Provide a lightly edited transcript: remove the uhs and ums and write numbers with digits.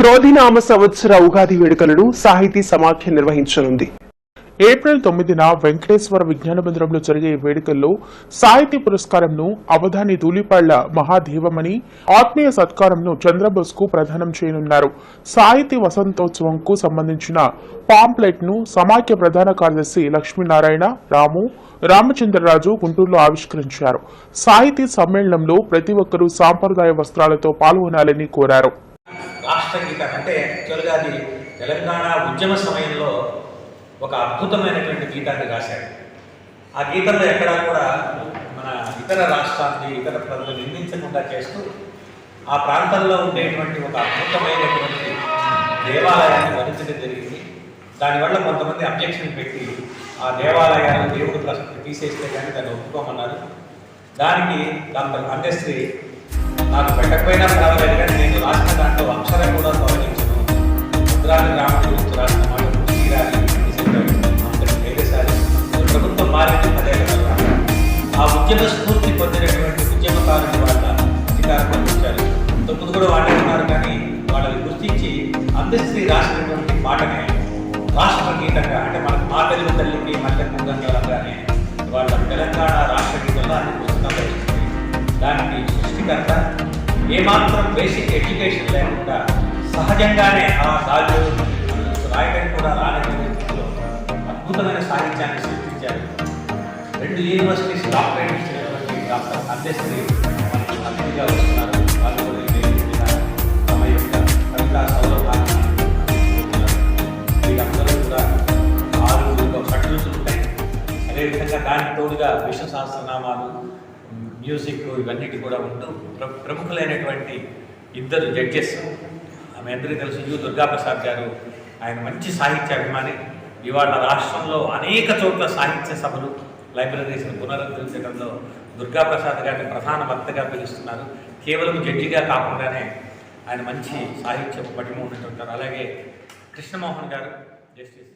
క్రోధినామ సంవత్సర ఉగాది వేడుకలను సాహితీ సమాఖ్య నిర్వహించనుంది. ఏప్రిల్ 9న వెంకటేశ్వర విజ్ఞాన మందిరంలో జరిగే వేడుకల్లో సాహితీ పురస్కారంను అవధాని ధూళిపాళ్ల మహాదేవమణి, ఆత్మీయ సత్కారంను చంద్రబోస్ కు ప్రదానం చేయనున్నారు. సాహితీ వసంతోత్సవంకు సంబంధించిన పాంప్లెట్ ను సమాఖ్య ప్రధాన కార్యదర్శి లక్ష్మీనారాయణ, రాము, రామచంద్రరాజు గుంటూరులో ఆవిష్కరించారు. సాహితీ సమ్మేళనంలో ప్రతి ఒక్కరూ సాంప్రదాయ వస్త్రాలతో పాల్గొనాలని కోరారు. రాష్ట్ర గీతం అంటే యాక్చువల్గా అది తెలంగాణ ఉద్యమ సమయంలో ఒక అద్భుతమైనటువంటి గీతాన్ని రాశాడు. ఆ గీతంలో ఎక్కడా కూడా మన ఇతర రాష్ట్రాన్ని, ఇతర ప్రజలు నిందించకుండా చేస్తూ ఆ ప్రాంతంలో ఉండేటువంటి ఒక అద్భుతమైనటువంటి దేవాలయాన్ని వర్ణించడం జరిగింది. దానివల్ల కొంతమంది అబ్జెక్షన్ పెట్టి ఆ దేవాలయాన్ని దేవుడు ప్రశ్న తీసేస్తే కానీ దాన్ని ఒప్పుకోమన్నారు. దానికి డాక్టర్ అందశ్రీ నాకు పెట్టకపోయినా పర్వాలేదు కానీ నేను రాసిన దాంట్లో అక్షరం కూడా తొలగించను, ముద్రాన్ని రాముడి గురించి రాసిన మాట తీరాలి వేరేసారి ప్రభుత్వం మారింది అదే కదా. ఆ ఉద్యమ స్ఫూర్తి పొందినటువంటి ఉద్యమకారుని వాళ్ళ అధికారం ఇచ్చారు. ఇంతకుముందు కూడా వాళ్ళే ఉన్నారు కానీ వాళ్ళని గుర్తించి అందశ్రీ రాసినటువంటి పాటనే రాష్ట్ర గీతంగా, అంటే మనకు మా తెలుగు తల్లికి మల్లె పూగంగానే వాళ్ళ తెలంగాణ రాష్ట్ర గీతంలో అన్ని పుస్తకాలు వచ్చింది. దానికి సృష్టికర్త ఏమాత్రం బేసిక్ ఎడ్యుకేషన్ లేకుండా సహజంగానే ఆ గాజు రాయడానికి కూడా రాని స్థితిలో అద్భుతమైన సాహిత్యాన్ని సృష్టించారు. 2 యూనివర్సిటీస్ డాక్టరేట్ ఇచ్చినటువంటి డాక్టర్ అందశ్రీ మనకి అతిథిగా వస్తున్నారు. వాళ్ళు తమ యొక్క కవితా సౌరభాన్ని వీళ్ళందరూ కూడా 6 షట్రులు ఉంటాయి. అదేవిధంగా దానికి తోడుగా విశ్వ సహస్రనామాలు, మ్యూజిక్ ఇవన్నిటి కూడా ఉంటూ ప్రముఖులైనటువంటి 2 జడ్జెస్, ఆమె అందరికీ తెలుసు యు దుర్గాప్రసాద్ గారు. ఆయన మంచి సాహిత్య అభిమాని. ఇవాళ రాష్ట్రంలో అనేక చోట్ల సాహిత్య సభలు, లైబ్రరీస్ను పునరుద్ధరించడంలో దుర్గాప్రసాద్ గారిని ప్రధాన వక్తగా పిలుస్తున్నారు. కేవలం జడ్జిగా కాకుండానే ఆయన మంచి సాహిత్య పటిమ ఉన్నట్టు ఉంటారు. అలాగే కృష్ణమోహన్ గారు జస్టిస్